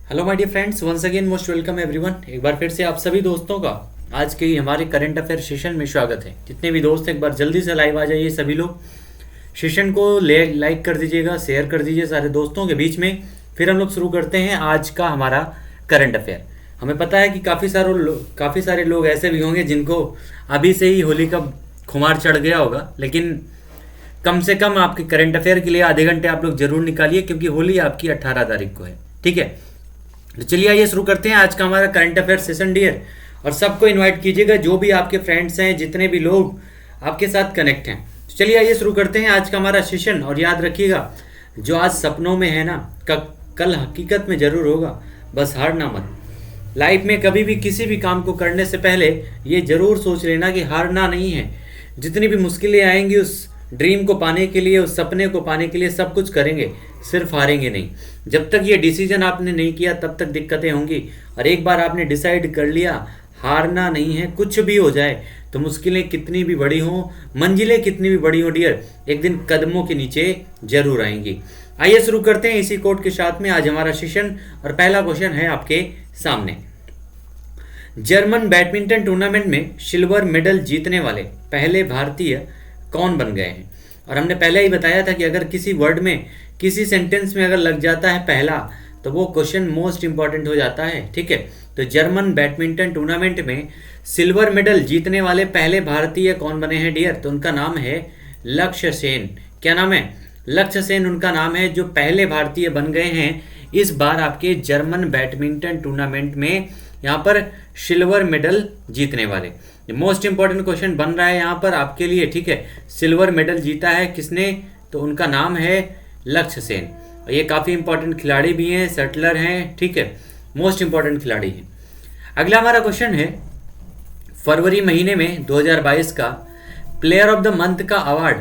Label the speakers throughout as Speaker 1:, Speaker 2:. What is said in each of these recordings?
Speaker 1: Hello my dear friends, once again most welcome everyone. एक बार फिर से आप सभी दोस्तों का आज के हमारे करंट अफेयर सेशन में स्वागत है। जितने भी दोस्त एक बार जल्दी से लाइव आ जाइए, सभी लोग सेशन को लाइक कर दीजिएगा, शेयर कर दीजिए सारे दोस्तों के बीच में। फिर हम लोग शुरू करते हैं आज का हमारा करंट अफेयर। हमें पता है कि काफ़ी सारे लोग ऐसे भी होंगे जिनको अभी से ही होली का खुमार चढ़ गया होगा, लेकिन कम से कम आपके करंट अफेयर के लिए आधे घंटे आप लोग जरूर निकालिए, क्योंकि होली आपकी 18 तारीख को है। ठीक है, तो चलिए आइए शुरू करते हैं आज का हमारा करंट अफेयर सेशन डियर। और सबको इनवाइट कीजिएगा, जो भी आपके फ्रेंड्स हैं, जितने भी लोग आपके साथ कनेक्ट हैं। तो चलिए आइए शुरू करते हैं आज का हमारा सेशन। और याद रखिएगा, जो आज सपनों में है ना, कल हकीकत में जरूर होगा, बस हारना मत। लाइफ में कभी भी किसी भी काम को करने से पहले ये जरूर सोच लेना कि हारना नहीं है। जितनी भी मुश्किलें आएंगी, उस ड्रीम को पाने के लिए, उस सपने को पाने के लिए सब कुछ करेंगे, सिर्फ हारेंगे नहीं। जब तक ये डिसीजन आपने नहीं किया तब तक दिक्कतें होंगी, और एक बार आपने डिसाइड कर लिया हारना नहीं है, कुछ भी हो जाए, तो मुश्किलें कितनी भी बड़ी हों, मंजिलें कितनी भी बड़ी हों डियर, एक दिन कदमों के नीचे जरूर आएंगी। आइए शुरू करते हैं इसी कोट के साथ में आज हमारा सेशन। और पहला क्वेश्चन है आपके सामने। जर्मन बैडमिंटन टूर्नामेंट में सिल्वर मेडल जीतने वाले पहले भारतीय कौन बन गए हैं? और हमने पहले ही बताया था कि अगर किसी वर्ड में, किसी सेंटेंस में अगर लग जाता है पहला, तो वो क्वेश्चन मोस्ट इंपॉर्टेंट हो जाता है। ठीक है, तो जर्मन बैडमिंटन टूर्नामेंट में सिल्वर मेडल जीतने वाले पहले भारतीय कौन बने हैं डियर? तो उनका नाम है लक्ष्य सेन। क्या नाम है? लक्ष्य सेन उनका नाम है, जो पहले भारतीय बन गए हैं इस बार आपके जर्मन बैडमिंटन टूर्नामेंट में, यहाँ पर सिल्वर मेडल जीतने वाले। मोस्ट इंपॉर्टेंट क्वेश्चन बन रहा है यहाँ पर आपके लिए। ठीक है, सिल्वर मेडल जीता है किसने? तो उनका नाम है लक्ष्य सेन। और ये काफ़ी इंपॉर्टेंट खिलाड़ी भी हैं, शटलर हैं। ठीक है, मोस्ट इंपॉर्टेंट खिलाड़ी हैं। अगला हमारा क्वेश्चन है, फरवरी महीने में 2022 का प्लेयर ऑफ द मंथ का award,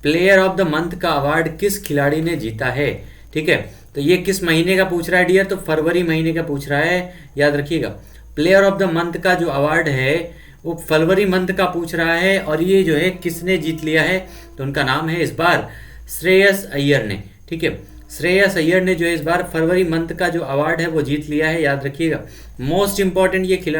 Speaker 1: player of the month का अवार्ड किस खिलाड़ी ने जीता है? ठीक है, तो ये किस महीने का पूछ रहा है डियर? तो फरवरी महीने का पूछ रहा है, याद रखिएगा। प्लेयर ऑफ द मंथ का जो अवार्ड है वो फरवरी मंथ का पूछ रहा है, और ये जो है किसने जीत लिया है? तो उनका नाम है इस बार श्रेयस अय्यर ने। ठीक है, श्रेयस अय्यर ने जो है इस बार फरवरी मंथ का जो अवार्ड है वो जीत लिया है, याद रखिएगा। मोस्ट इंपॉर्टेंट ये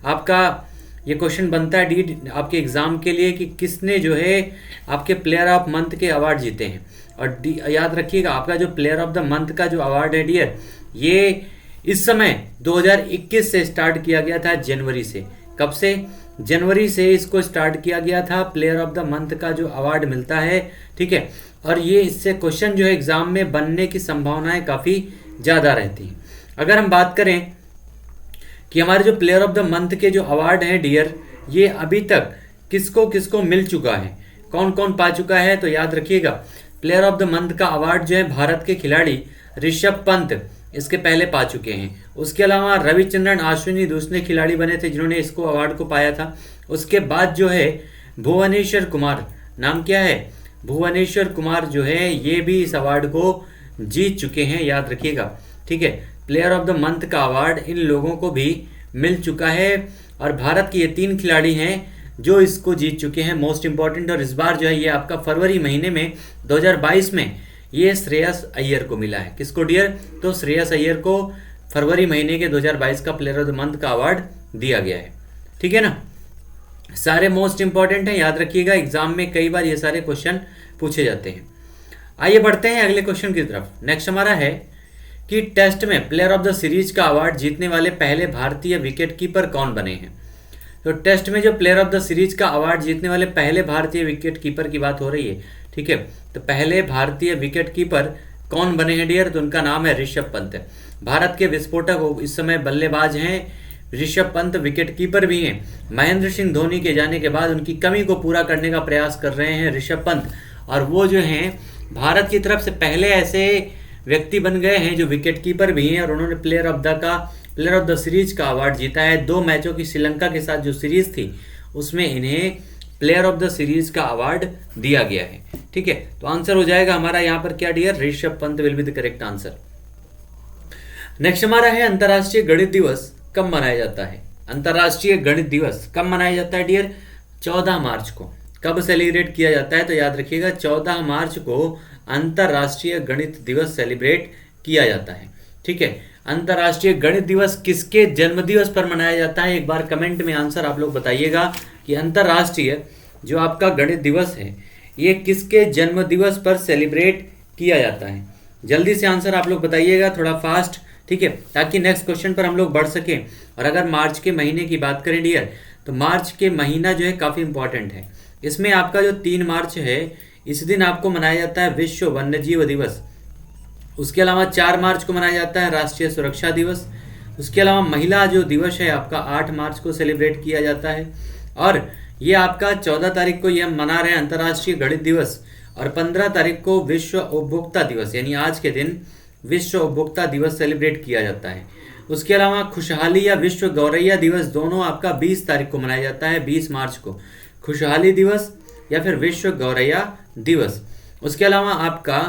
Speaker 1: आपका ये क्वेश्चन बनता है डी आपके एग्जाम के लिए कि किसने जो है आपके प्लेयर ऑफ मंथ के अवार्ड जीते हैं। और याद रखिएगा, आपका जो प्लेयर ऑफ द मंथ का जो अवार्ड है डियर, ये इस समय 2021 से स्टार्ट किया गया था, जनवरी से। कब से? जनवरी से इसको स्टार्ट किया गया था, प्लेयर ऑफ द मंथ का जो अवार्ड मिलता है। ठीक है, और ये इससे क्वेश्चन जो है एग्जाम में बनने की संभावनाएं काफ़ी ज़्यादा रहती हैं। अगर हम बात करें कि हमारे जो प्लेयर ऑफ द मंथ के जो अवार्ड हैं डियर, ये अभी तक किसको किसको मिल चुका है, कौन कौन पा चुका है? तो याद रखिएगा, प्लेयर ऑफ द मंथ का अवार्ड जो है भारत के खिलाड़ी ऋषभ पंत इसके पहले पा चुके हैं। उसके अलावा रविचंद्रन अश्विनी दूसरे खिलाड़ी बने थे जिन्होंने इसको अवार्ड को पाया था। उसके बाद जो है भुवनेश्वर कुमार, नाम क्या है? भुवनेश्वर कुमार जो है ये भी इस अवार्ड को जीत चुके हैं, याद रखिएगा। ठीक है, प्लेयर ऑफ द मंथ का अवार्ड इन लोगों को भी मिल चुका है, और भारत के ये 3 खिलाड़ी हैं जो इसको जीत चुके हैं, मोस्ट इंपॉर्टेंट। और इस बार जो है ये आपका फरवरी महीने में 2022 में ये श्रेयस अय्यर को मिला है। किसको डियर? तो श्रेयस अय्यर को फरवरी महीने के 2022 का प्लेयर ऑफ द मंथ का अवार्ड दिया गया है। ठीक है ना, सारे मोस्ट इंपॉर्टेंट हैं, याद रखिएगा। एग्जाम में कई बार ये सारे क्वेश्चन पूछे जाते हैं। आइए बढ़ते हैं अगले क्वेश्चन की तरफ। नेक्स्ट हमारा है कि टेस्ट में प्लेयर ऑफ द सीरीज का अवार्ड जीतने वाले पहले भारतीय विकेट कीपर कौन बने हैं? तो टेस्ट में जो प्लेयर ऑफ द सीरीज का अवार्ड जीतने वाले पहले भारतीय विकेट कीपर की बात हो रही है। ठीक है, तो पहले भारतीय विकेट कीपर कौन बने हैं डियर? तो उनका नाम है ऋषभ पंत। भारत के विस्फोटक इस समय बल्लेबाज हैं ऋषभ पंत, विकेट कीपर भी हैं। महेंद्र सिंह धोनी के जाने के बाद उनकी कमी को पूरा करने का प्रयास कर रहे हैं ऋषभ पंत, और वो जो हैं भारत की तरफ से पहले ऐसे व्यक्ति बन गए हैं जो विकेट कीपर भी हैं, और उन्होंने प्लेयर ऑफ द सीरीज का अवार्ड जीता है। 2 मैचों की श्रीलंका के साथ जो सीरीज थी उसमें इन्हें प्लेयर ऑफ द सीरीज का अवार्ड दिया गया है। ठीक है, तो आंसर हो जाएगा हमारा यहाँ पर क्या dear? Rishabh Pant will be the correct answer. Next हमारा है अंतर्राष्ट्रीय गणित दिवस कब मनाया जाता है? अंतर्राष्ट्रीय गणित दिवस कब मनाया जाता है डियर? 14 मार्च को। कब सेलिब्रेट किया जाता है? तो याद रखिएगा 14 मार्च को अंतर्राष्ट्रीय गणित दिवस सेलिब्रेट किया जाता है। ठीक है, अंतर्राष्ट्रीय गणित दिवस किसके जन्मदिवस पर मनाया जाता है? एक बार कमेंट में आंसर आप लोग बताइएगा कि अंतर्राष्ट्रीय जो आपका गणित दिवस है ये किसके जन्म दिवस पर सेलिब्रेट किया जाता है? जल्दी से आंसर आप लोग बताइएगा, थोड़ा फास्ट, ठीक है, ताकि नेक्स्ट क्वेश्चन पर हम लोग बढ़ सकें। और अगर मार्च के महीने की बात करें डियर, तो मार्च के महीना जो है काफ़ी इंपॉर्टेंट है। इसमें आपका जो 3 मार्च है, इस दिन आपको मनाया जाता है विश्व वन्यजीव दिवस। उसके अलावा 4 मार्च को मनाया जाता है राष्ट्रीय सुरक्षा दिवस। उसके अलावा महिला जो दिवस है आपका 8 मार्च को सेलिब्रेट किया जाता है। और ये आपका 14 तारीख को ये हम मना रहे हैं अंतर्राष्ट्रीय गणित दिवस, और 15 तारीख को विश्व उपभोक्ता दिवस, यानी आज के दिन विश्व उपभोक्ता दिवस सेलिब्रेट किया जाता है। उसके अलावा खुशहाली या विश्व गौरैया दिवस दोनों आपका 20 तारीख को मनाया जाता है, 20 मार्च को खुशहाली दिवस या फिर विश्व गौरैया दिवस। उसके अलावा आपका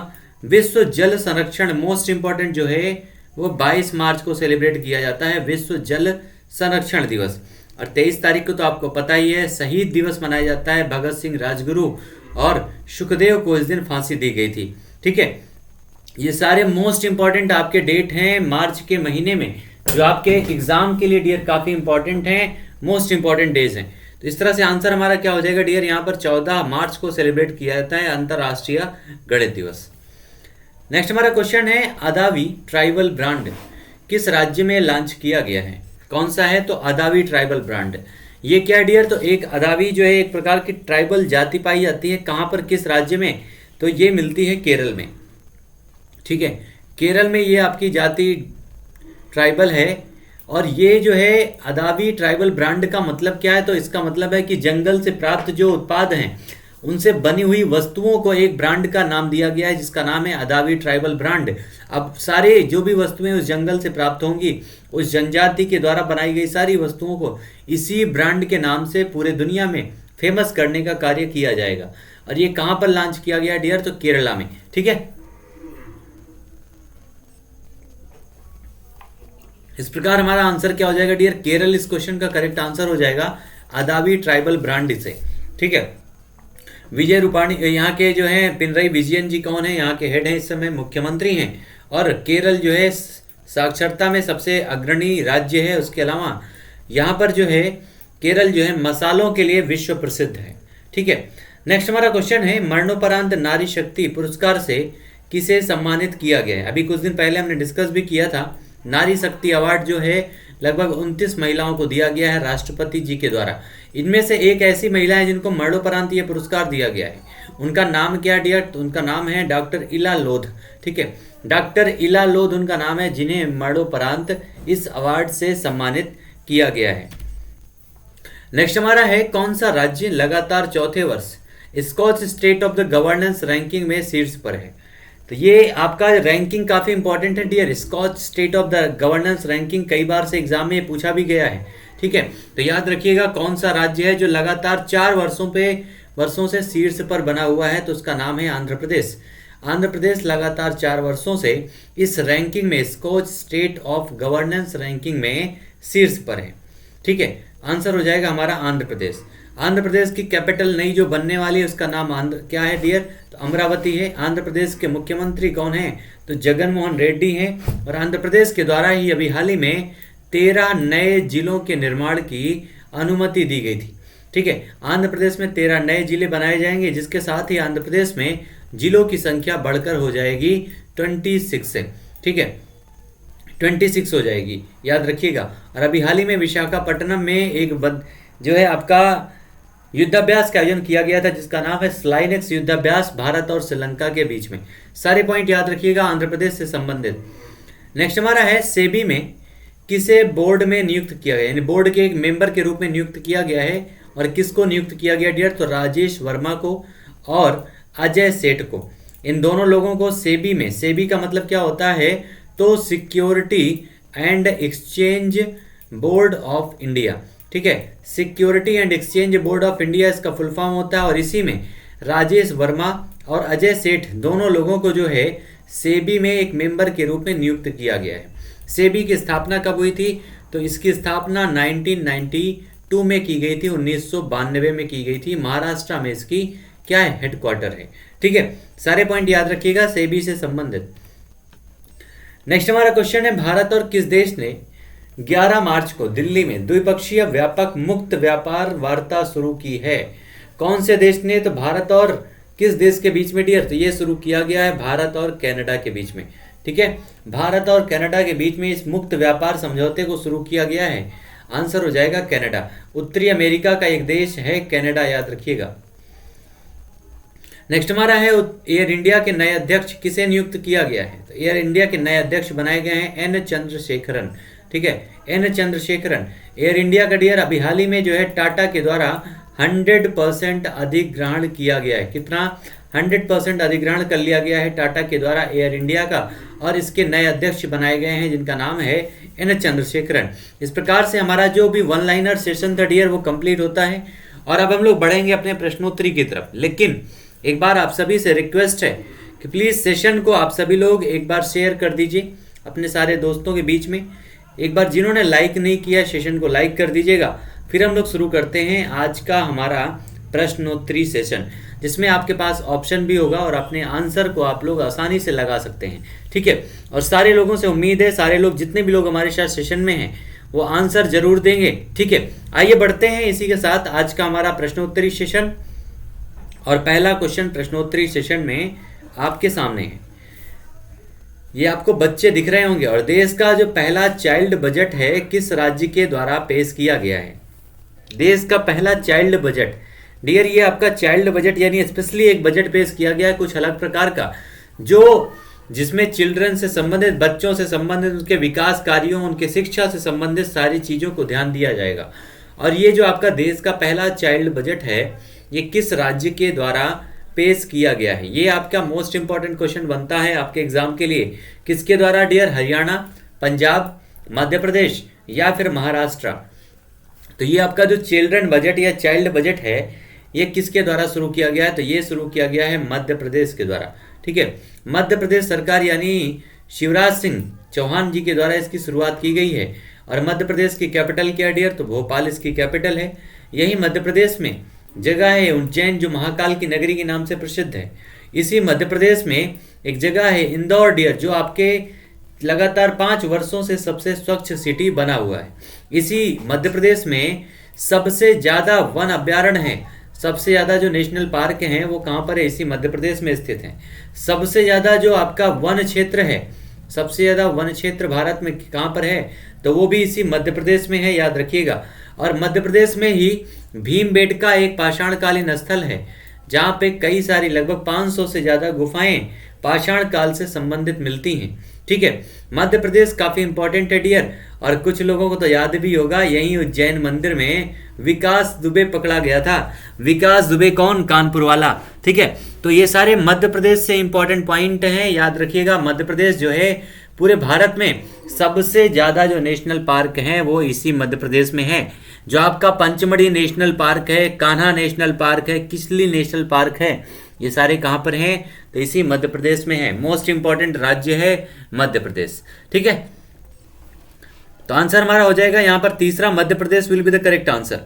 Speaker 1: विश्व जल संरक्षण मोस्ट इंपॉर्टेंट जो है वो 22 मार्च को सेलिब्रेट किया जाता है, विश्व जल संरक्षण दिवस। और 23 तारीख को तो आपको पता ही है शहीद दिवस मनाया जाता है, भगत सिंह राजगुरु और सुखदेव को इस दिन फांसी दी गई थी, ठीक है। ये सारे मोस्ट इंपॉर्टेंट आपके डेट हैं मार्च के महीने में, जो आपके एग्जाम के लिए डियर काफी इंपॉर्टेंट हैं, मोस्ट इंपॉर्टेंट डेज हैं। तो इस तरह से आंसर हमारा क्या हो जाएगा डियर, यहाँ पर 14 मार्च को सेलिब्रेट किया जाता है अंतर्राष्ट्रीय गणित दिवस। नेक्स्ट हमारा क्वेश्चन है अदावी ट्राइबल ब्रांड किस राज्य में लॉन्च किया गया है? कौन सा है? तो अदावी ट्राइबल ब्रांड। ये क्या है डियर? तो एक अदावी जो है एक प्रकार की ट्राइबल जाति पाई जाती है, कहाँ पर, किस राज्य में? तो ये मिलती है केरल में, ठीक है। केरल में ये आपकी जाति ट्राइबल है। और ये जो है अदावी ट्राइबल ब्रांड का मतलब क्या है? तो इसका मतलब है कि जंगल से प्राप्त जो उत्पाद हैं उनसे बनी हुई वस्तुओं को एक ब्रांड का नाम दिया गया है, जिसका नाम है अदावी ट्राइबल ब्रांड। अब सारे जो भी वस्तुएं उस जंगल से प्राप्त होंगी, उस जनजाति के द्वारा बनाई गई सारी वस्तुओं को इसी ब्रांड के नाम से पूरे दुनिया में फेमस करने का कार्य किया जाएगा। और ये कहां पर लॉन्च किया गया डियर? तो केरला में, ठीक है। इस प्रकार हमारा आंसर क्या हो जाएगा डियर? केरल इस क्वेश्चन का करेक्ट आंसर हो जाएगा, अदावी ट्राइबल ब्रांड से, ठीक है। विजय रूपाणी यहाँ के जो हैं पिनरई विजयन जी कौन है? यहाँ के हेड हैं, इस समय मुख्यमंत्री हैं। और केरल जो है साक्षरता में सबसे अग्रणी राज्य है। उसके अलावा यहाँ पर जो है केरल जो है मसालों के लिए विश्व प्रसिद्ध है, ठीक है। नेक्स्ट हमारा क्वेश्चन है मरणोपरांत नारी शक्ति पुरस्कार से किसे सम्मानित किया गया है? अभी कुछ दिन पहले हमने डिस्कस भी किया था। नारी शक्ति अवार्ड जो है लगभग 29 महिलाओं को दिया गया है राष्ट्रपति जी के द्वारा। इनमें से एक ऐसी महिला है जिनको मरणोपरांत ये पुरस्कार दिया गया है। उनका नाम क्या डियर? तो उनका नाम है डॉक्टर इला लोध, ठीक है। डॉक्टर इला लोध उनका नाम है, जिन्हें मरणोपरांत इस अवार्ड से सम्मानित किया गया है। नेक्स्ट हमारा है कौन सा राज्य लगातार चौथे वर्ष Skoch state of the governance ranking में शीर्ष पर है? तो ये आपका रैंकिंग काफी इंपॉर्टेंट है dear, Skoch state of the governance ranking कई बार से एग्जाम में पूछा भी गया है, ठीक है। तो याद रखिएगा कौन सा राज्य है जो लगातार 4 वर्षों से शीर्ष पर बना हुआ है? तो उसका नाम है आंध्र प्रदेश। आंध्र प्रदेश लगातार 4 वर्षों से इस रैंकिंग में, Skoch state of governance ranking में शीर्ष पर है, ठीक है। आंसर हो जाएगा हमारा आंध्र प्रदेश। आंध्र प्रदेश की कैपिटल नई जो बनने वाली है उसका नाम क्या है डियर? तो अमरावती है। आंध्र प्रदेश के मुख्यमंत्री कौन है? तो जगन मोहन रेड्डी हैं। और आंध्र प्रदेश के द्वारा ही अभी हाल ही में 13 नए जिलों के निर्माण की अनुमति दी गई थी, ठीक है। आंध्र प्रदेश में 13 नए जिले बनाए जाएंगे, जिसके साथ ही आंध्र प्रदेश में जिलों की संख्या बढ़कर हो जाएगी 26 से, ठीक है, 26 हो जाएगी, याद रखिएगा। और अभी हाल ही में विशाखापट्टनम में एक जो है आपका युद्धाभ्यास का आयोजन किया गया था, जिसका नाम है स्लाइनेक्स युद्धाभ्यास, भारत और श्रीलंका के बीच में। सारे पॉइंट याद रखिएगा आंध्र प्रदेश से संबंधित। नेक्स्ट हमारा है सेबी में किसे बोर्ड में नियुक्त किया गया, यानी बोर्ड के एक मेंबर के रूप में नियुक्त किया गया है। और किसको नियुक्त किया गया डियर? तो राजेश वर्मा को और अजय सेठ को। इन दोनों लोगों को सेबी में, सेबी का मतलब क्या होता है? तो security and exchange board of India, ठीक है। Security and exchange board of India इसका फुल फॉर्म होता है। और इसी में राजेश वर्मा और अजय सेठ दोनों लोगों को जो है सेबी में एक मेंबर के रूप में नियुक्त किया गया है। सेबी की स्थापना कब हुई थी? तो इसकी स्थापना 1992 में की गई थी, 1992 में की गई थी। महाराष्ट्र में इसकी क्या है? हेडक्वार्टर है, ठीक है। सारे पॉइंट याद रखिएगा सेबी से संबंधित। नेक्स्ट हमारा क्वेश्चन है, भारत और किस देश ने 11 मार्च को दिल्ली में द्विपक्षीय व्यापक मुक्त व्यापार वार्ता शुरू की है? कौन से देश ने? तो भारत और किस देश के बीच में डियर? तो ये शुरू किया गया है भारत और कनाडा के बीच में। ठीक है, भारत और कनाडा के बीच में इस मुक्त व्यापार समझौते को शुरू किया गया है। आंसर हो जाएगा कनाडा। उत्तरी अमेरिका का एक देश है कनाडा, याद रखिएगा। नेक्स्ट हमारा है, एयर इंडिया के नए अध्यक्ष किसे नियुक्त किया गया है? तो एयर इंडिया के नए अध्यक्ष बनाए गए हैं एन चंद्रशेखरन। ठीक है, एन चंद्रशेखरन। एयर इंडिया का डियर अभी हाल ही में जो है टाटा के द्वारा 100% अधिग्रहण किया गया है। कितना? 100% अधिग्रहण कर लिया गया है टाटा के द्वारा एयर इंडिया का, और इसके नए अध्यक्ष बनाए गए हैं जिनका नाम है एन चंद्रशेखरन। इस प्रकार से हमारा जो भी वन लाइनर सेशन था डियर वो कंप्लीट होता है, और अब हम लोग बढ़ेंगे अपने प्रश्नोत्तरी की तरफ। लेकिन एक बार आप सभी से रिक्वेस्ट है कि प्लीज़ सेशन को आप सभी लोग एक बार शेयर कर दीजिए अपने सारे दोस्तों के बीच में। एक बार जिन्होंने लाइक नहीं किया सेशन को लाइक कर दीजिएगा। फिर हम लोग शुरू करते हैं आज का हमारा प्रश्नोत्तरी सेशन, जिसमें आपके पास ऑप्शन भी होगा और अपने आंसर को आप लोग आसानी से लगा सकते हैं। ठीक है, और सारे लोगों से उम्मीद है, सारे लोग जितने भी लोग हमारे साथ सेशन में हैं वो आंसर जरूर देंगे। ठीक है, आइए बढ़ते हैं इसी के साथ आज का हमारा प्रश्नोत्तरी सेशन। और पहला क्वेश्चन प्रश्नोत्तरी सेशन में आपके सामने है। ये आपको बच्चे दिख रहे होंगे। और देश का जो पहला चाइल्ड बजट है किस राज्य के द्वारा पेश किया गया है? देश का पहला चाइल्ड बजट डियर, ये आपका चाइल्ड बजट यानी स्पेशली एक बजट पेश किया गया है कुछ अलग प्रकार का, जो जिसमें चिल्ड्रन से संबंधित, बच्चों से संबंधित, उनके विकास कार्यों, उनके शिक्षा से संबंधित सारी चीज़ों को ध्यान दिया जाएगा। और ये जो आपका देश का पहला चाइल्ड बजट है ये किस राज्य के द्वारा पेश किया गया है? ये आपका मोस्ट इंपॉर्टेंट क्वेश्चन बनता है आपके एग्जाम के लिए। किसके द्वारा डियर? हरियाणा, पंजाब, मध्य प्रदेश या फिर महाराष्ट्र। तो ये आपका जो चिल्ड्रन बजट या चाइल्ड बजट है ये किसके द्वारा शुरू किया गया है? तो ये शुरू किया गया है मध्य प्रदेश के द्वारा। ठीक है, मध्य प्रदेश सरकार यानी शिवराज सिंह चौहान जी के द्वारा इसकी शुरुआत की गई है। और मध्य प्रदेश की कैपिटल क्या डियर? तो भोपाल इसकी कैपिटल है। यही मध्य प्रदेश में जगह है उज्जैन, जो महाकाल की नगरी के नाम से प्रसिद्ध है। इसी मध्य प्रदेश में एक जगह है इंदौर डियर, जो आपके लगातार 5 वर्षों से सबसे स्वच्छ सिटी बना हुआ है। इसी मध्य प्रदेश में सबसे ज़्यादा वन अभ्यारण्य है, सबसे ज़्यादा जो नेशनल पार्क हैं वो कहाँ पर है? इसी मध्य प्रदेश में स्थित हैं। सबसे ज़्यादा जो आपका वन क्षेत्र है, सबसे ज़्यादा वन क्षेत्र भारत में कहाँ पर है? तो वो भी इसी मध्य प्रदेश में है, याद रखिएगा। और मध्य प्रदेश में ही भीमबेटका एक पाषाणकालीन स्थल है, जहाँ पे कई सारी लगभग 500 से ज़्यादा गुफाएं पाषाण काल से संबंधित मिलती हैं। ठीक है, मध्य प्रदेश काफ़ी इंपॉर्टेंट है डियर। और कुछ लोगों को तो याद भी होगा, यहीं उज्जैन मंदिर में विकास दुबे पकड़ा गया था। विकास दुबे कौन? कानपुर वाला। ठीक है, तो ये सारे मध्य प्रदेश से इंपॉर्टेंट पॉइंट हैं, याद रखिएगा। मध्य प्रदेश जो है पूरे भारत में सबसे ज़्यादा जो नेशनल पार्क हैं वो इसी मध्य प्रदेश में है। जो आपका पंचमढ़ी नेशनल पार्क है, कान्हा नेशनल पार्क है, किसली नेशनल पार्क है, ये सारे कहाँ पर हैं? तो इसी मध्य प्रदेश में है। मोस्ट इंपॉर्टेंट राज्य है मध्य प्रदेश। ठीक है, तो आंसर हमारा हो जाएगा यहाँ पर तीसरा, Madhya Pradesh will be the correct answer.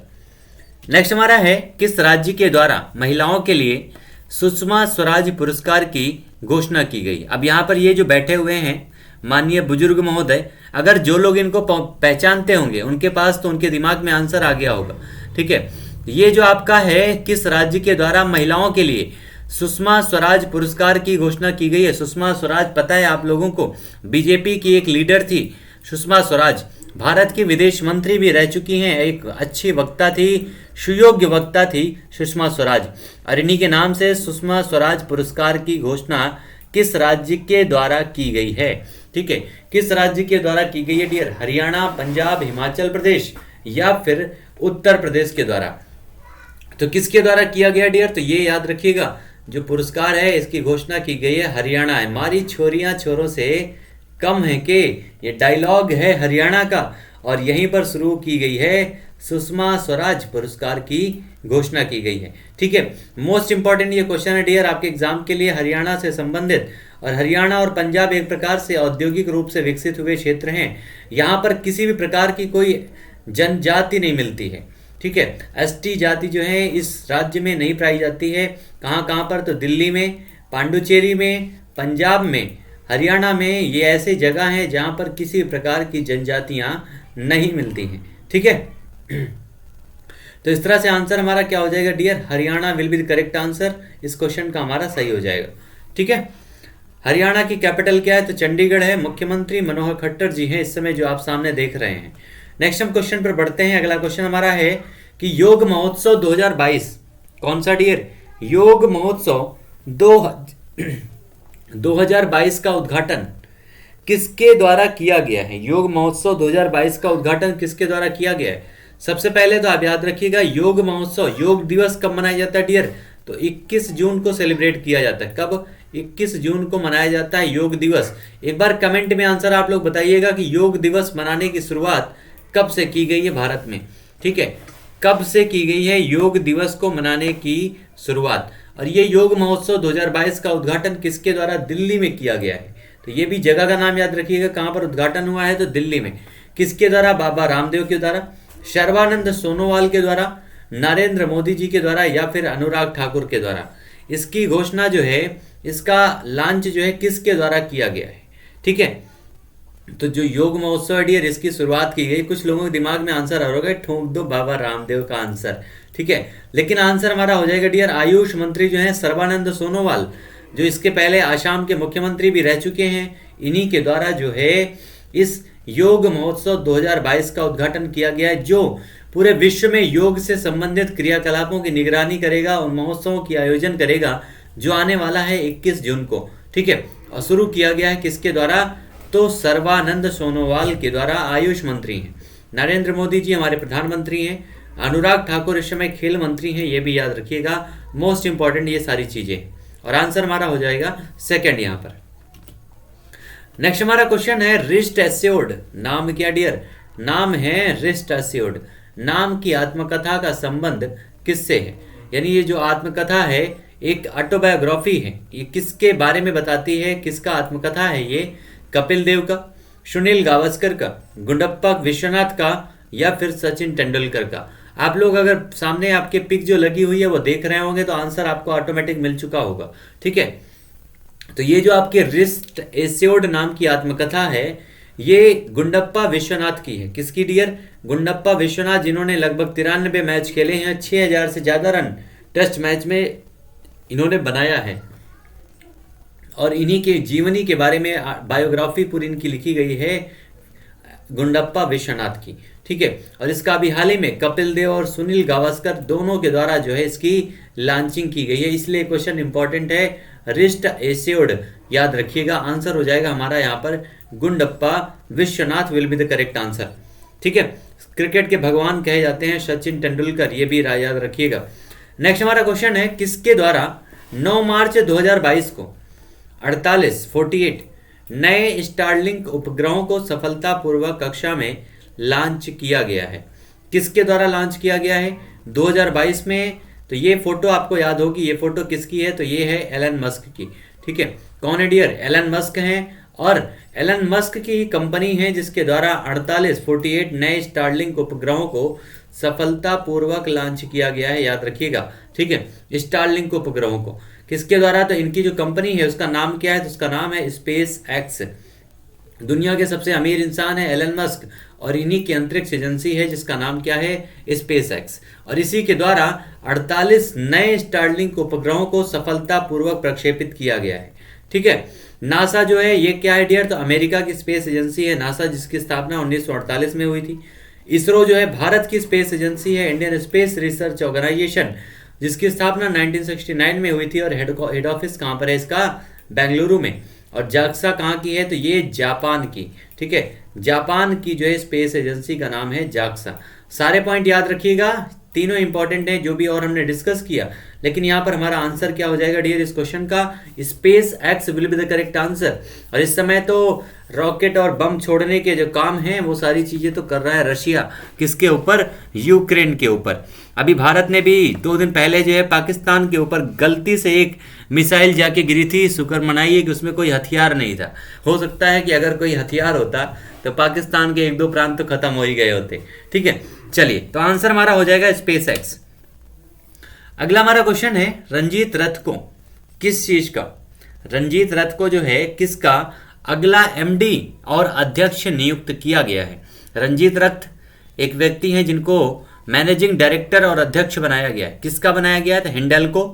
Speaker 1: Next हमारा है, किस राज्य के द्वारा महिलाओं के लिए सुषमा स्वराज पुरस्कार की घोषणा की गई? अब यहाँ पर ये जो बैठे हुए हैं माननीय बुजुर्ग महोदय, अगर जो लोग इनको पहचानते होंगे उनके पास तो उनके दिमाग में आंसर आ गया होगा। ठीक है, ये जो आपका है किस राज्य के द्वारा महिलाओं के लिए सुषमा स्वराज पुरस्कार की घोषणा की गई है? सुषमा स्वराज पता है आप लोगों को, बीजेपी की एक लीडर थी सुषमा स्वराज, भारत की विदेश मंत्री भी रह चुकी हैं, एक अच्छी वक्ता थी, सुयोग्य वक्ता थी सुषमा स्वराज। और इन्हीं के नाम से सुषमा स्वराज पुरस्कार की घोषणा किस राज्य के द्वारा की गई है? ठीक है, किस राज्य के द्वारा की गई है डियर? हरियाणा, पंजाब, हिमाचल प्रदेश या फिर उत्तर प्रदेश के द्वारा। तो किसके द्वारा किया गया डियर? तो ये याद रखिएगा, जो पुरस्कार है इसकी घोषणा की गई है हरियाणा है। हमारी छोरियां छोरों से कम है के, ये डायलॉग है हरियाणा का, और यहीं पर शुरू की गई है सुषमा स्वराज पुरस्कार की घोषणा की गई है। ठीक है, मोस्ट इंपॉर्टेंट ये क्वेश्चन है डियर आपके एग्जाम के लिए, हरियाणा से संबंधित। और हरियाणा और पंजाब एक प्रकार से औद्योगिक रूप से विकसित हुए क्षेत्र हैं। यहाँ पर किसी भी प्रकार की कोई जनजाति नहीं मिलती है। ठीक है, एसटी जाति जो है इस राज्य में नहीं पाई जाती है। कहाँ कहाँ पर? तो दिल्ली में, पांडुचेरी में, पंजाब में हरियाणा में ये ऐसी जगह है जहां पर किसी प्रकार की जनजातियां नहीं मिलती हैं। ठीक है, तो इस तरह से आंसर हमारा क्या हो जाएगा dear, Haryana will be the correct answer. इस क्वेश्चन का हमारा सही हो जाएगा। ठीक है, हरियाणा की कैपिटल क्या है, तो चंडीगढ़ है। मुख्यमंत्री मनोहर खट्टर जी हैं इस समय जो आप सामने देख रहे हैं। नेक्स्ट हम क्वेश्चन पर बढ़ते हैं। अगला क्वेश्चन हमारा है कि योग महोत्सव 2022 कौन सा डियर, योग महोत्सव 2022 का उद्घाटन किसके द्वारा किया गया है। योग महोत्सव 2022 का उद्घाटन किसके द्वारा किया गया है। सबसे पहले तो आप याद रखिएगा, योग महोत्सव, योग दिवस कब मनाया जाता है डियर, तो 21 जून को सेलिब्रेट किया जाता है। कब, 21 जून को मनाया जाता है योग दिवस। एक बार कमेंट में आंसर आप लोग बताइएगा कि योग दिवस मनाने की शुरुआत कब से की गई है भारत में। ठीक है, कब से की गई है योग दिवस को मनाने की शुरुआत। और ये योग महोत्सव 2022 का उद्घाटन किसके द्वारा, दिल्ली में किया गया है। तो ये भी जगह का नाम याद रखिएगा, कहां पर उद्घाटन हुआ है, तो दिल्ली में। किसके द्वारा, बाबा रामदेव के द्वारा, सर्बानंद सोनोवाल के द्वारा, नरेंद्र मोदी जी के द्वारा, या फिर अनुराग ठाकुर के द्वारा। इसकी घोषणा जो है, इसका लॉन्च जो है किसके द्वारा किया गया है। ठीक है, तो जो योग महोत्सव है डियर, इसकी शुरुआत की गई। कुछ लोगों के दिमाग में आंसर आ रहा है, ठोक दो बाबा रामदेव का आंसर। ठीक है, लेकिन आंसर हमारा हो जाएगा डियर, आयुष मंत्री जो है सर्बानंद सोनोवाल, जो इसके पहले आसाम के मुख्यमंत्री भी रह चुके हैं, इन्हीं के द्वारा जो है इस योग महोत्सव 2022 का उद्घाटन किया गया है, जो पूरे विश्व में योग से संबंधित क्रियाकलापों की निगरानी करेगा और महोत्सवों की आयोजन करेगा, जो आने वाला है 21 जून को। ठीक है, और शुरू किया गया है किसके द्वारा, तो सर्बानंद सोनोवाल के द्वारा। आयुष मंत्री हैं, नरेंद्र मोदी जी हमारे प्रधानमंत्री हैं, अनुराग ठाकुर इस समय खेल मंत्री हैं, ये भी याद रखिएगा। मोस्ट इंपॉर्टेंट ये सारी चीजें, और आंसर हमारा हो जाएगा सेकंड यहां पर। नेक्स्ट हमारा क्वेश्चन है रिस्ट एस्योर्ड, नाम क्या डियर, नाम है रिस्ट एस्योर्ड। नाम की आत्मकथा का संबंध किससे है, यानी ये जो आत्मकथा है एक ऑटोबायोग्राफी है, ये किसके बारे में बताती है, किसका आत्मकथा है ये, कपिल देव का, सुनील गावस्कर का, गुंडप्पा विश्वनाथ का, या फिर सचिन तेंदुलकर का। आप लोग अगर सामने आपके पिक जो लगी हुई है वो देख रहे होंगे तो आंसर आपको ऑटोमेटिक मिल चुका होगा। ठीक है, तो ये जो आपके रिस्ट एस्योर्ड नाम की आत्मकथा है, ये गुंडप्पा विश्वनाथ की है। किसकी डियर, गुंडप्पा विश्वनाथ, जिन्होंने लगभग 93 मैच खेले हैं, 6000 से ज्यादा रन टेस्ट मैच में इन्होंने बनाया है, और इन्हीं के जीवनी के बारे में बायोग्राफी पूरी इनकी लिखी गई है गुंडप्पा विश्वनाथ की। ठीक है, और इसका अभी हाल ही में कपिल देव और सुनील गावस्कर दोनों के द्वारा जो है इसकी लॉन्चिंग की गई है, इसलिए क्वेश्चन इंपॉर्टेंट है। रिस्ट एस्योर्ड याद रखिएगा, आंसर हो जाएगा हमारा यहाँ पर Gundappa Vishwanath will be the correct answer. ठीक है, क्रिकेट के भगवान कहे जाते हैं सचिन तेंदुलकर, ये भी याद रखिएगा। नेक्स्ट हमारा क्वेश्चन है किसके द्वारा 9 मार्च 2022 को 48 नए स्टारलिंक उपग्रहों को सफलतापूर्वक कक्षा में लॉन्च किया गया है। किसके द्वारा लॉन्च किया गया है 2022 में, तो ये फोटो आपको याद होगी, ये फोटो किसकी है, तो ये है एलन मस्क की। ठीक है, कौन है डियर, एलन मस्क हैं, और एलन मस्क की कंपनी है जिसके द्वारा 48 नए स्टारलिंक उपग्रहों को सफलतापूर्वक लॉन्च किया गया है, याद रखिएगा। ठीक है, स्टारलिंक उपग्रहों को किसके द्वारा, तो इनकी जो कंपनी है उसका नाम क्या है, तो उसका नाम है स्पेस एक्स। दुनिया के सबसे अमीर इंसान है एलन मस्क, और इन्हीं की अंतरिक्ष एजेंसी है जिसका नाम क्या है, स्पेस एक्स, और इसी के द्वारा 48 नए स्टारलिंक उपग्रहों को सफलतापूर्वक प्रक्षेपित किया गया है। ठीक है, नासा जो है ये क्या है डियर, तो अमेरिका की स्पेस एजेंसी है नासा, जिसकी स्थापना 1948 में हुई थी। इसरो जो है भारत की स्पेस एजेंसी है, इंडियन स्पेस रिसर्च ऑर्गेनाइजेशन, जिसकी स्थापना 1969 में हुई थी, और हेड ऑफिस कहाँ पर है इसका, बेंगलुरु में। और जाक्सा कहाँ की है, तो ये जापान की। ठीक है, जापान की जो है स्पेस एजेंसी का नाम है जाक्सा। सारे पॉइंट याद रखिएगा, तीनों इंपॉर्टेंट हैं जो भी और हमने डिस्कस किया, लेकिन यहाँ पर हमारा आंसर क्या हो जाएगा डियर इस क्वेश्चन का, space x will be the correct answer. और इस समय तो रॉकेट और बम छोड़ने के जो काम हैं वो सारी चीजें तो कर रहा है रशिया, किसके ऊपर, यूक्रेन के ऊपर। अभी भारत ने भी 2 दिन पहले जो है पाकिस्तान के ऊपर गलती से एक मिसाइल जाके गिरी थी, शुक्र मनाइए कि उसमें कोई हथियार नहीं था। हो सकता है कि अगर कोई हथियार होता तो पाकिस्तान के 1-2 प्रांत तो खत्म हो ही गए होते। ठीक है, चलिए, तो आंसर हमारा हो जाएगा स्पेस एक्स। अगला हमारा क्वेश्चन है रंजीत रथ को किस चीज का, रंजीत रथ को जो है किसका अगला एमडी और अध्यक्ष नियुक्त किया गया है। रंजीत रथ एक व्यक्ति हैं जिनको मैनेजिंग डायरेक्टर और अध्यक्ष बनाया गया है। किसका बनाया गया था? हिंडाल्को।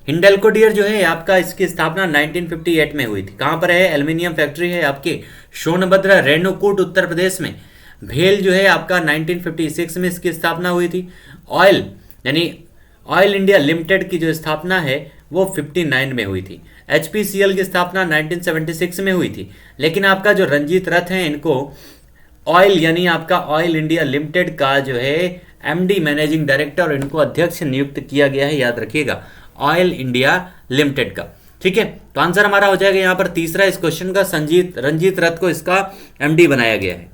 Speaker 1: हिंडाल्को डियर जो है आपका, इसकी स्थापना 1958 में हुई थी। कहाँ पर है? एल्यूमिनियम फैक्ट्री है आपके सोनभद्र रेणुकूट उत्तर प्रदेश में। भेल जो है आपका 1956 में इसकी स्थापना हुई थी। ऑयल यानी ऑयल इंडिया लिमिटेड की जो स्थापना है वो 59 में हुई थी। HPCL की स्थापना 1976 में हुई थी। लेकिन आपका जो रंजीत रथ है इनको ऑयल यानी आपका ऑयल इंडिया लिमिटेड का जो है एमडी मैनेजिंग डायरेक्टर और इनको अध्यक्ष नियुक्त किया गया है। याद रखिएगा, ऑयल इंडिया लिमिटेड का। ठीक है, तो आंसर हमारा हो जाएगा यहाँ पर तीसरा इस क्वेश्चन का, रंजीत रथ को इसका एमडी बनाया गया है।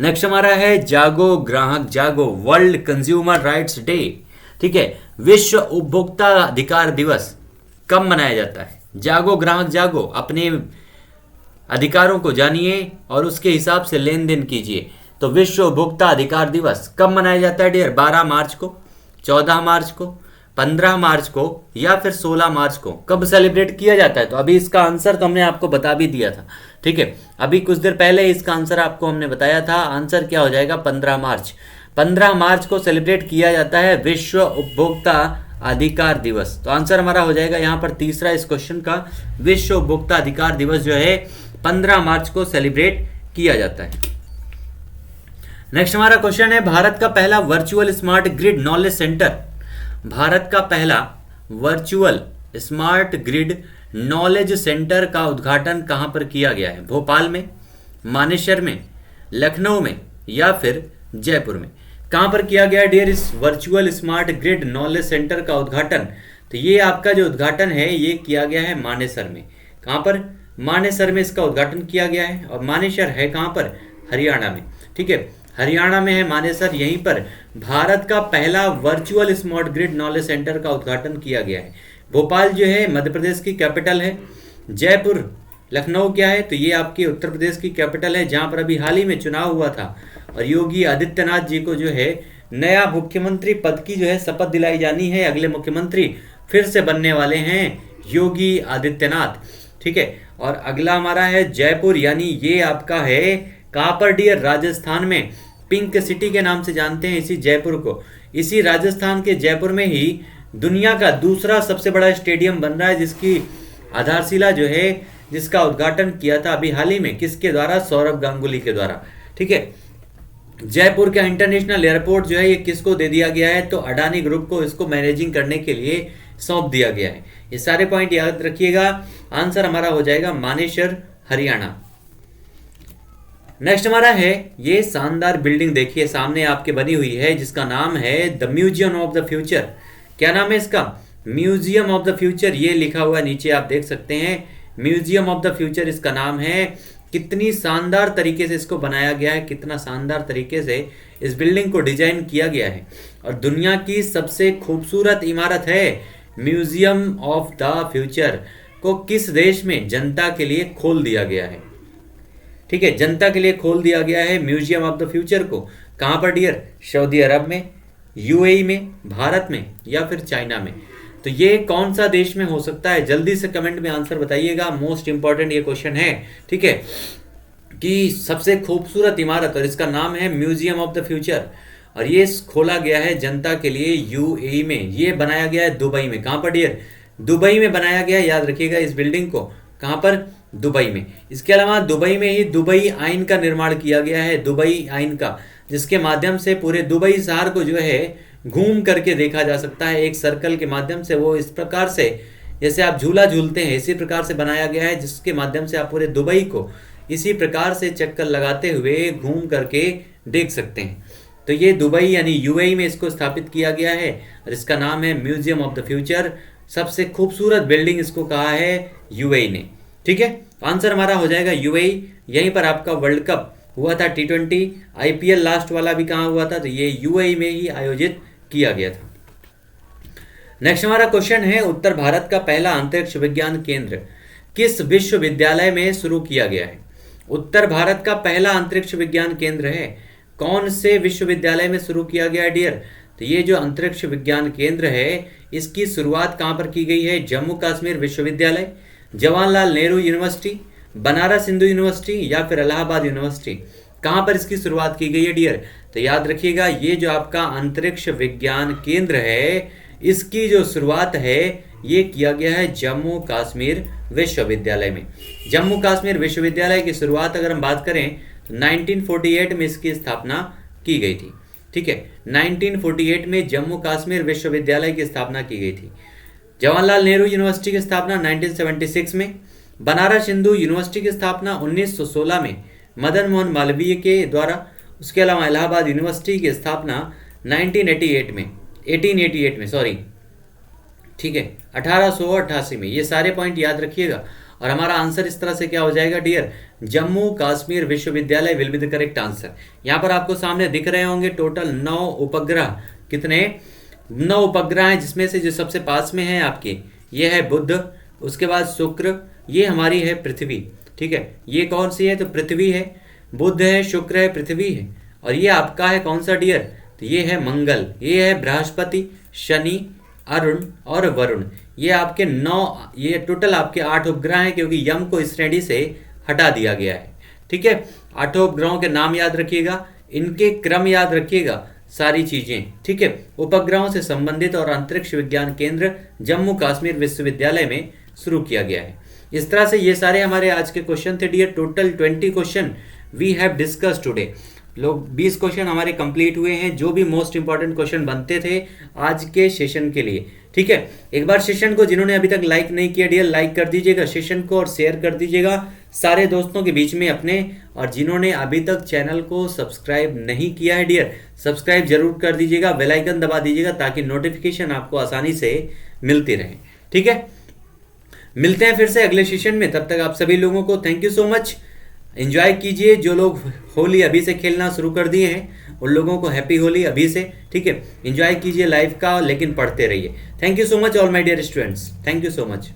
Speaker 1: नेक्स्ट हमारा है जागो ग्राहक जागो, वर्ल्ड कंज्यूमर राइट्स डे। ठीक है, विश्व उपभोक्ता अधिकार दिवस कब मनाया जाता है? जागो ग्राहक जागो, अपने अधिकारों को जानिए और उसके हिसाब से लेन देन कीजिए। तो विश्व उपभोक्ता अधिकार दिवस कब मनाया जाता है डियर? 12 मार्च को, 14 मार्च को, 15 मार्च को या फिर 16 मार्च को कब सेलिब्रेट किया जाता है? तो अभी इसका आंसर तो हमने आपको बता भी दिया था। ठीक है, अभी कुछ देर पहले इसका आंसर आपको हमने बताया था। आंसर क्या हो जाएगा? 15 मार्च। 15 मार्च को सेलिब्रेट किया जाता है विश्व उपभोक्ता अधिकार दिवस। तो आंसर हमारा हो जाएगा यहाँ पर तीसरा इस क्वेश्चन का, विश्व उपभोक्ता अधिकार दिवस जो है 15 मार्च को सेलिब्रेट किया जाता है। नेक्स्ट हमारा क्वेश्चन है, भारत का पहला virtual smart grid knowledge centre, Bharat का पहला virtual smart grid knowledge centre का उद्घाटन कहां पर किया गया है? भोपाल में, मानेसर में, लखनऊ में या फिर जयपुर में? कहां पर किया गया डियर इस virtual smart grid knowledge centre का उद्घाटन? तो ये आपका जो उद्घाटन है ये किया गया है मानेसर में। कहां पर? मानेसर में इसका उद्घाटन किया गया है। और मानेसर है कहां पर? हरियाणा में। ठीक है, हरियाणा में है मानेसर। यहीं पर भारत का पहला virtual smart grid knowledge centre का उद्घाटन किया गया है। भोपाल जो है मध्य प्रदेश की कैपिटल है। जयपुर, लखनऊ क्या है? तो ये आपकी उत्तर प्रदेश की कैपिटल है, जहां पर अभी हाल ही में चुनाव हुआ था और योगी आदित्यनाथ जी को जो है नया मुख्यमंत्री पद की जो है शपथ दिलाई जानी है। अगले मुख्यमंत्री फिर से बनने वाले हैं योगी आदित्यनाथ। ठीक है, और अगला हमारा है जयपुर, यानी ये आपका है कहां पर डियर? राजस्थान में। पिंक सिटी के नाम से जानते हैं इसी जयपुर को। इसी राजस्थान के जयपुर में ही दुनिया का दूसरा सबसे बड़ा स्टेडियम बन रहा है, जिसकी आधारशिला जो है, जिसका उद्घाटन किया था अभी हाल ही में, किसके द्वारा? सौरभ गांगुली के द्वारा। ठीक है, जयपुर का इंटरनेशनल एयरपोर्ट जो है ये किसको दे दिया गया है? तो अडानी ग्रुप को इसको मैनेजिंग करने के लिए सौंप दिया गया है। ये सारे पॉइंट याद रखिएगा। आंसर हमारा हो जाएगा मानेसर, हरियाणा। नेक्स्ट हमारा है, ये शानदार बिल्डिंग देखिए सामने आपके बनी हुई है, जिसका नाम है the museum of the future. क्या नाम है इसका? Museum of the future. ये लिखा हुआ नीचे आप देख सकते हैं, म्यूजियम ऑफ द फ्यूचर इसका नाम है। कितनी शानदार तरीके से इसको बनाया गया है, कितना शानदार तरीके से इस बिल्डिंग को डिजाइन किया गया है। और दुनिया की सबसे खूबसूरत इमारत है म्यूजियम ऑफ द फ्यूचर को किस देश में जनता के लिए खोल दिया गया है? ठीक है, जनता के लिए खोल दिया गया है म्यूजियम ऑफ द फ्यूचर को। कहां पर डियर? सऊदी अरब में, यूएई में, भारत में या फिर चाइना में? तो ये कौन सा देश में हो सकता है? जल्दी से कमेंट में आंसर बताइएगा। मोस्ट इंपॉर्टेंट ये क्वेश्चन है। ठीक है, कि सबसे खूबसूरत इमारत, और इसका नाम है म्यूजियम ऑफ द फ्यूचर, और ये खोला गया है जनता के लिए यूएई में। ये बनाया गया है दुबई में। कहां पर डियर? दुबई में बनाया गया है। याद रखिएगा इस बिल्डिंग को। कहां पर? दुबई में। इसके अलावा दुबई में ही दुबई आइन का निर्माण किया गया है, दुबई आइन का, जिसके माध्यम से पूरे दुबई शहर को जो है घूम करके देखा जा सकता है। एक सर्कल के माध्यम से, वो इस प्रकार से जैसे आप झूला झूलते हैं इसी प्रकार से बनाया गया है, जिसके माध्यम से आप पूरे दुबई को इसी प्रकार से चक्कर लगाते हुए घूम करके देख सकते हैं। तो ये दुबई यानी यूएई में इसको स्थापित किया गया है और इसका नाम है म्यूजियम ऑफ द फ्यूचर। सबसे खूबसूरत बिल्डिंग इसको कहा है यूएई ने। ठीक है, आंसर हमारा हो जाएगा यूएई। यहीं पर आपका वर्ल्ड कप हुआ था, T20 IPL लास्ट वाला भी कहाँ हुआ था? तो ये यूएई में ही आयोजित किया गया था। नेक्स्ट हमारा क्वेश्चन है, उत्तर भारत का पहला अंतरिक्ष विज्ञान केंद्र किस विश्वविद्यालय में शुरू किया गया है? उत्तर भारत का पहला अंतरिक्ष विज्ञान केंद्र है, कौन से विश्वविद्यालय में शुरू किया गया है डियर? तो ये जो अंतरिक्ष विज्ञान केंद्र है इसकी शुरुआत कहाँ पर की गई है? जम्मू कश्मीर विश्वविद्यालय, जवाहरलाल नेहरू यूनिवर्सिटी, बनारस हिंदू यूनिवर्सिटी या फिर इलाहाबाद यूनिवर्सिटी, कहाँ पर इसकी शुरुआत की गई है डियर? तो याद रखिएगा ये जो आपका अंतरिक्ष विज्ञान केंद्र है इसकी जो शुरुआत है ये किया गया है जम्मू कश्मीर विश्वविद्यालय में। जम्मू कश्मीर विश्वविद्यालय की शुरुआत अगर हम बात करें तो 1948 में इसकी स्थापना की गई थी। ठीक है, 1948 में जम्मू कश्मीर विश्वविद्यालय की स्थापना की गई थी। जवाहरलाल नेहरू यूनिवर्सिटी की स्थापना 1976 में, बनारस हिंदू यूनिवर्सिटी की स्थापना 1916 में मदन मोहन मालवीय के द्वारा, उसके अलावा इलाहाबाद यूनिवर्सिटी की स्थापना 1888 में सॉरी, ठीक है 1888 में। ये सारे पॉइंट याद रखिएगा और हमारा आंसर इस तरह से क्या हो जाएगा डियर? जम्मू कश्मीर विश्वविद्यालय will be the correct answer. यहाँ पर आपको सामने दिख रहे होंगे टोटल 9 उपग्रह। कितने? 9 उपग्रह हैं, जिसमें से जो सबसे पास में है आपके ये है बुध, उसके बाद शुक्र, ये हमारी है पृथ्वी। ठीक है, ये कौन सी है? तो पृथ्वी है, बुध है, शुक्र है, पृथ्वी है। और ये आपका है कौन सा डियर? तो ये है मंगल, ये है बृहस्पति, शनि, अरुण और वरुण। ये आपके 9, ये टोटल आपके 8 उपग्रह हैं क्योंकि यम को इस श्रेणी से हटा दिया गया है। ठीक है, 8 उपग्रहों के नाम याद रखिएगा, इनके क्रम याद रखिएगा, सारी चीजें। ठीक है, उपग्रहों से संबंधित और अंतरिक्ष विज्ञान केंद्र जम्मू कश्मीर विश्वविद्यालय में शुरू किया गया है। इस तरह से ये सारे हमारे आज के क्वेश्चन थे dear. Total 20 question we have discuss today. लोग 20 क्वेश्चन हमारे कंप्लीट हुए हैं, जो भी मोस्ट इंपॉर्टेंट क्वेश्चन बनते थे आज के सेशन के लिए। ठीक है, एक बार सेशन को जिन्होंने अभी तक लाइक नहीं किया डियर, लाइक कर दीजिएगा सेशन को और शेयर कर दीजिएगा सारे दोस्तों के बीच में अपने। और जिन्होंने अभी तक चैनल को सब्सक्राइब नहीं किया है डियर, सब्सक्राइब जरूर कर दीजिएगा, बेल आइकन दबा दीजिएगा ताकि नोटिफिकेशन आपको आसानी से मिलती रहे। ठीक है, मिलते हैं फिर से अगले सेशन में। तब तक आप सभी लोगों को thank you so much. Enjoy कीजिए। जो लोग होली अभी से खेलना शुरू कर दिए हैं उन लोगों को हैप्पी होली अभी से। ठीक है, एंजॉय कीजिए लाइफ का, लेकिन पढ़ते रहिए। Thank you so much all my dear students, thank you so much.